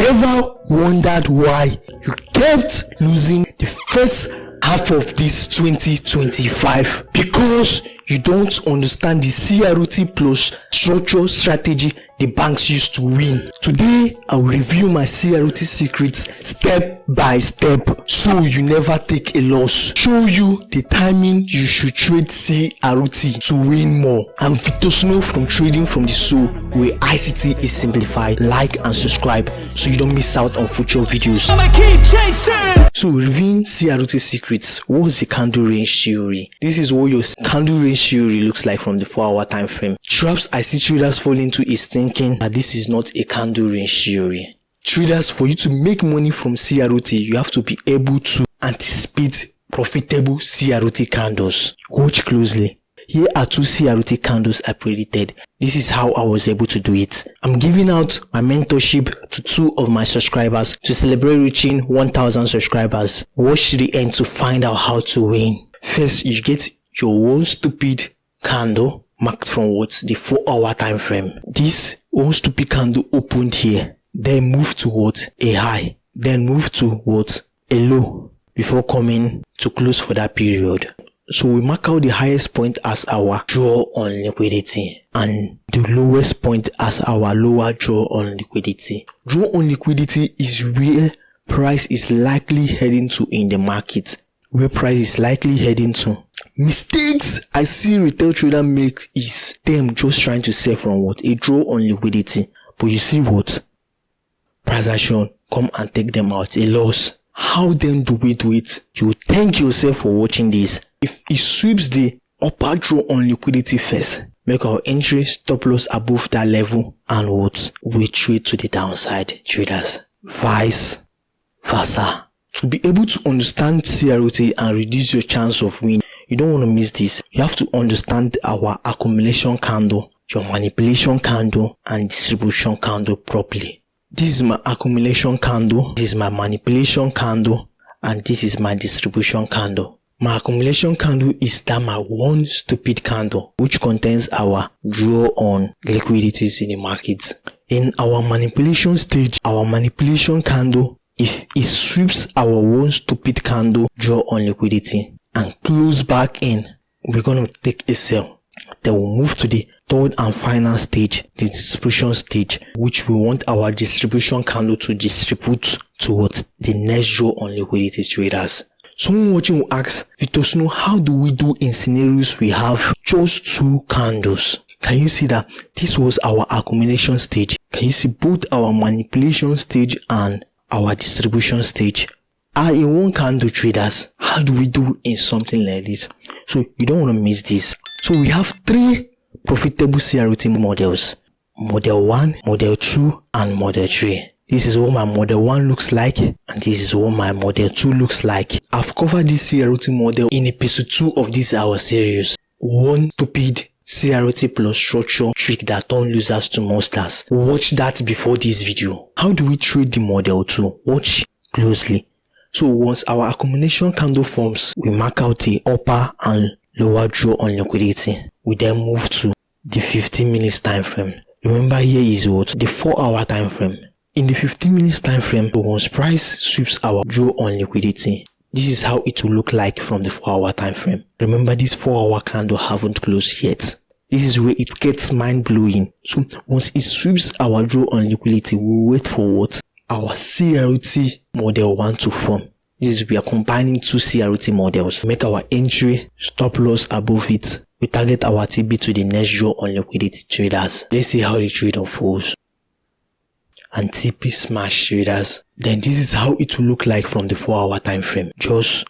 ever wondered why you kept losing the first half of this 2025? Because you don't understand the CRT plus structure strategy the banks used to win. Today, I will review my CRT secrets step by step so you never take a loss. Show you the timing you should trade CRT to win more. I'm Victor Snow from Trading from the Soul, where ICT is simplified. Like and subscribe so you don't miss out on future videos. I'ma keep chasing. So reviewing CRT secrets, what's the candle range theory? This is what your candle range theory looks like from the 4-hour time frame. Traps I see traders fall into is thinking that this is not a candle range theory. Traders, for you to make money from CRT, you have to be able to anticipate profitable CRT candles. Watch closely. Here are 2 CRT candles I predicted. This is how I was able to do it. I'm giving out my mentorship to 2 of my subscribers to celebrate reaching 1,000 subscribers. Watch to the end to find out how to win. First, you get your one stupid candle marked from what? The 4-hour time frame. This one stupid candle opened here, then moved to what? A high, then moved to what? A low, before coming to close for that period. So we mark out the highest point as our draw on liquidity and the lowest point as our lower draw on liquidity. Draw on liquidity is where price is likely heading to in the market. Where price is likely heading to. Mistakes I see retail trader make is them just trying to sell from what? A draw on liquidity. But you see what? Price action come and take them out. A loss. How then do we do it? You thank yourself for watching this. If it sweeps the upper draw on liquidity first, make our entry stop loss above that level and what? We trade to the downside, traders. Vice versa. To be able to understand CRT and reduce your chance of winning, you don't want to miss this. You have to understand our accumulation candle, your manipulation candle, and distribution candle properly. This is my accumulation candle, this is my manipulation candle, and this is my distribution candle. My accumulation candle is that my one stupid candle, which contains our draw on liquidities in the market. In our manipulation stage, our manipulation candle, if it sweeps our one stupid candle draw on liquidity and close back in, we're going to take a sell. Then we'll move to the 3rd and final stage, the distribution stage, which we want our distribution candle to distribute towards the next draw on liquidity, traders. Someone watching will ask, Victor Snow, how do we do in scenarios we have just 2 candles? Can you see that this was our accumulation stage? Can you see both our manipulation stage and our distribution stage are in one candle, traders? How do we do in something like this? So you don't want to miss this. So we have 3 profitable CRT models: model 1, model 2, and model 3. This is what my model 1 looks like, and this is what my model 2 looks like. I've covered this CRT model in episode 2 of this our series. One stupid CRT plus structure trick that turn losers to monsters. Watch that before this video. How do we trade the model 2? Watch closely. So once our accumulation candle forms, we mark out the upper and lower draw on liquidity. We then move to the 15 minutes time frame. Remember, here is what? The 4-hour time frame. In the 15 minutes time frame, once price sweeps our draw on liquidity, this is how it will look like from the 4-hour time frame. Remember, this 4-hour candle haven't closed yet. This is where it gets mind-blowing. So once it sweeps our draw on liquidity, we wait for what? Our CRT model 1 to form. This is we are combining 2 CRT models. Make our entry stop loss above it. We target our TB to the next draw on liquidity, traders. Let's see how the trade unfolds. And TP smash, traders. Then this is how it will look like from the 4-hour time frame. Just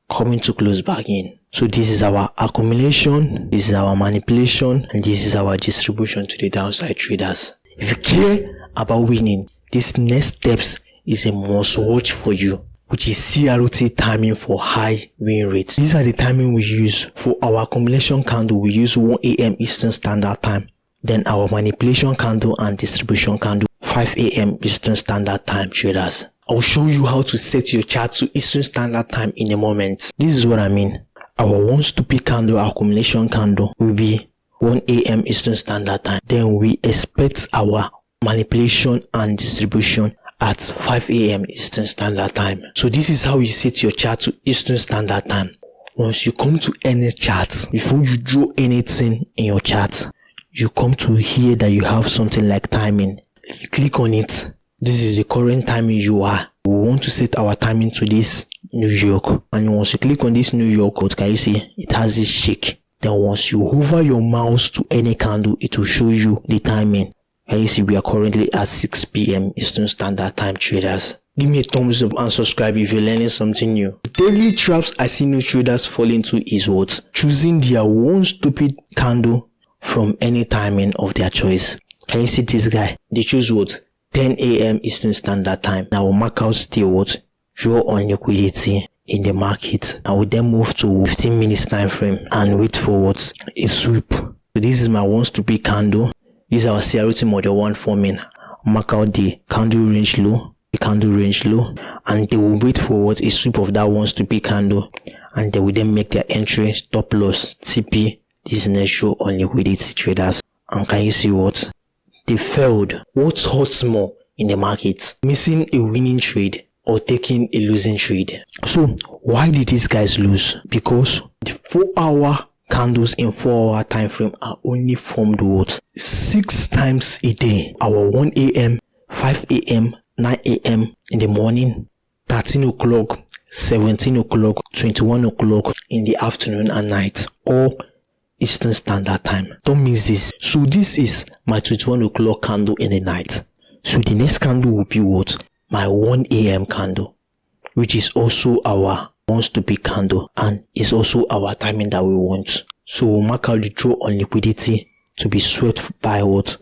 coming to close back in. So this is our accumulation, this is our manipulation, and this is our distribution to the downside, traders. If you care about winning, this next steps is a must watch for you, which is CRT timing for high win rates. These are the timing we use. For our accumulation candle, we use 1 AM Eastern Standard Time. Then our manipulation candle and distribution candle, 5 AM Eastern Standard Time, traders. I'll show you how to set your chart to Eastern Standard Time in a moment. This is what I mean. Our one stupid candle, accumulation candle, will be 1 AM Eastern Standard Time. Then we expect our manipulation and distribution at 5 a.m. Eastern Standard Time. So this is how you set your chart to Eastern Standard Time. Once you come to any chart, before you draw anything in your chart, you come to here that you have something like timing. You click on it. This is the current timing you are. We want to set our timing to this New York. And once you click on this New York code, can you see it has this shake? Then once you hover your mouse to any candle, it will show you the timing. And you see we are currently at 6 p.m. Eastern Standard Time, traders. Give me a thumbs up and subscribe if you're learning something new. The daily traps I see new traders fall into is what? Choosing their one stupid candle from any timing of their choice. Can you see this guy? They choose what? 10 a.m. Eastern Standard Time. Now we'll mark out the what? Draw on liquidity in the market. I will then move to 15 minutes time frame and wait for what? A sweep. So this is my one stupid candle. This is our CRT model 1 forming. Mark out the candle range low, the candle range low, and they will wait for what? A sweep of that one stupid candle, and they will then make their entry, stop loss, TP. This is next show on liquidity, traders. And can you see what? They failed. What hurts more in the market? Missing a winning trade or taking a losing trade. So why did these guys lose? Because the 4-hour candles in 4-hour time frame are only formed what? 6 times a day. Our 1 a.m., 5 a.m., 9 a.m. in the morning, 13 o'clock, 17 o'clock, 21 o'clock in the afternoon and night, or Eastern Standard Time. Don't miss this. So this is my 21 o'clock candle in the night. So the next candle will be what? My 1 a.m. candle, which is also our one stupid candle and is also our timing that we want. So we'll mark out the draw on liquidity to be swept by what?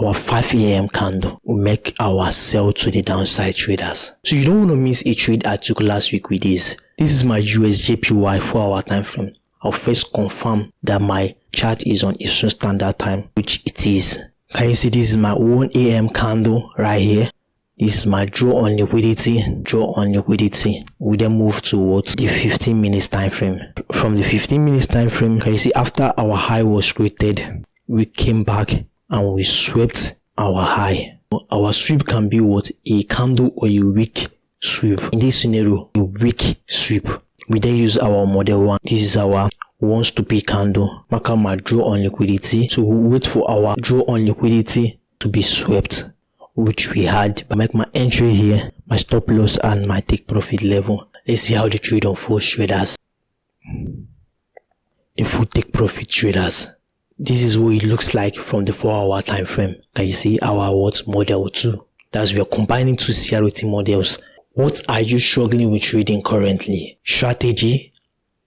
Our 5 a.m. candle. We'll make our sell to the downside, traders. So you don't want to miss a trade I took last week with this. This is my usdjpy 4-hour time frame. I'll first confirm that my chart is on Eastern Standard Time, which it is. Can you see this is my 1 a.m. candle right here? This is my draw on liquidity, draw on liquidity. We then move towards the 15 minutes time frame. From the 15 minutes time frame, can you see after our high was created, we came back and we swept our high. Our sweep can be what? A candle or a wick sweep. In this scenario, a wick sweep. We then use our model 1. This is our one stupid candle. Mark out my draw on liquidity. So we wait for our draw on liquidity to be swept, which we had. I make my entry here, my stop loss and my take profit level. Let's see how the trade unfolds, traders. If we take profit, traders, this is what it looks like from the 4-hour time frame. Can you see our what? Model 2. That's we are combining 2 CRT models. What are you struggling with trading currently? Strategy,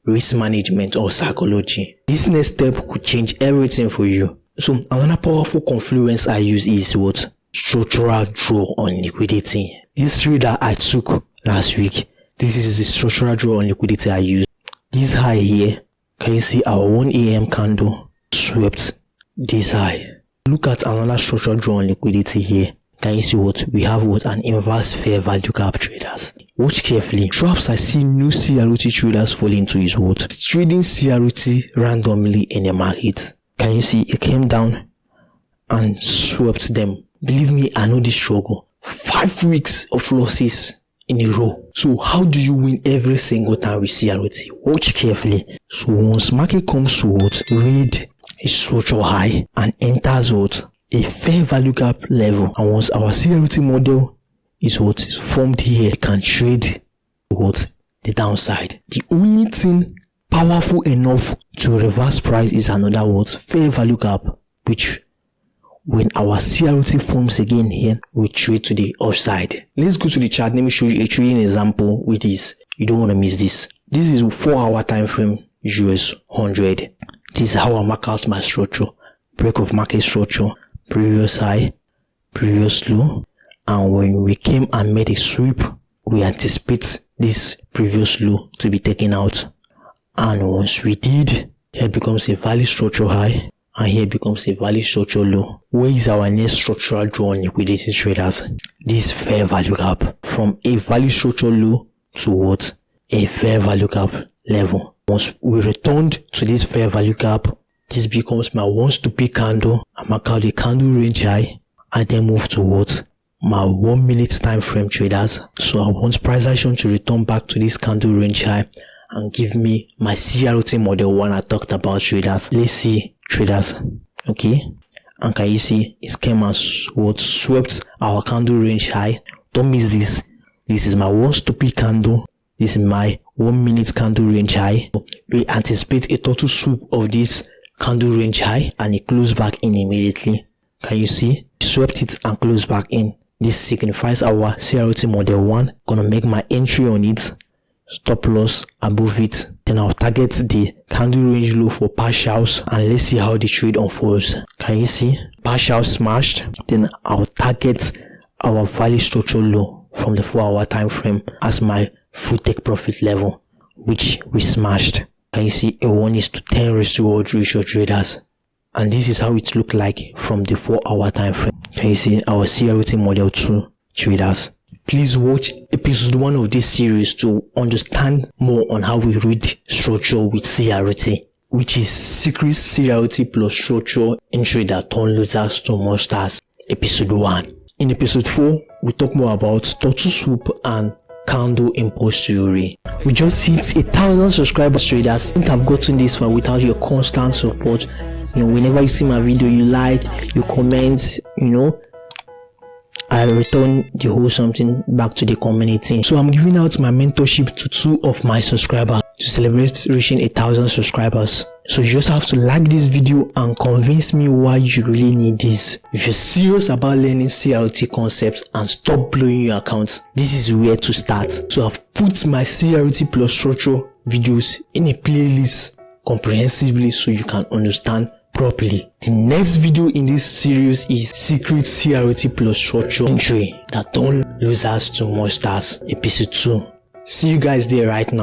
risk management, or psychology? This next step could change everything for you. So another powerful confluence I use is what? Structural draw on liquidity. This trade that I took last week, this is the structural draw on liquidity I use. This high here, can you see our 1 a.m. candle swept this high? Look at another structural draw on liquidity here. Can you see what? We have what? An inverse fair value gap, traders. Watch carefully. Traps I see new CRT traders fall into is what? Trading CRT randomly in the market. Can you see it came down and swept them? Believe me, I know this struggle. 5 weeks of losses in a row. So how do you win every single time with CRT? Watch carefully. So once market comes to what? Read a structural high and enters what? A fair value gap level. And once our CRT model is what is formed here, it can trade what? The downside. The only thing powerful enough to reverse price is another what? Fair value gap, which when our CRT forms again here, we trade to the upside. Let's go to the chart. Let me show you a trading example with this. You don't want to miss this. This is a 4-hour time frame, US 100. This is how I mark out my structure. Break of market structure, previous high, previous low, and when we came and made a sweep, we anticipate this previous low to be taken out. And once we did, here becomes a value structure high, and here becomes a value structure low. Where is our next structural draw on liquidity, traders? This fair value gap from a value structure low to what? A fair value gap level. Once we returned to this fair value gap, this becomes my one stupid candle. I mark out the candle range high and then move towards my 1 minute time frame, traders. So I want price action to return back to this candle range high and give me my CRT model 1 I talked about, traders. Let's see, traders. Okay, and can you see it came and swept our candle range high? Don't miss this. This is my one stupid candle. This is my 1 minute candle range high. We anticipate a total swoop of this candle range high and it closed back in immediately. Can you see? Swept it and closed back in. This signifies our CRT model 1. Gonna make my entry on it, stop loss above it, then I'll target the candle range low for partials and let's see how the trade unfolds. Can you see? Partial smashed, then I'll target our value structure low from the 4-hour time frame as my full take profit level, which we smashed. Can you see a 1:10 risk to reward ratio, traders? And this is how it looked like from the 4-hour time frame. Can you see our CRT model 2, traders? Please watch episode 1 of this series to understand more on how we read structure with CRT, which is secret CRT plus structure entry that turn losers to monsters, episode 1. In episode 4, we talk more about total swoop and candle impulse theory. We just hit 1,000 subscribers, traders. I think I've gotten this far without your constant support. Whenever you see my video, you like, you comment, I return the whole something back to the community. So I'm giving out my mentorship to 2 of my subscribers to celebrate reaching 1,000 subscribers. So you just have to like this video and convince me why you really need this. If you're serious about learning CRT concepts and stop blowing your accounts, this is where to start. So I've put my CRT plus structure videos in a playlist comprehensively so you can understand properly. The next video in this series is secret CRT plus structure entry that turn losers to monsters, episode 2. See you guys there right now.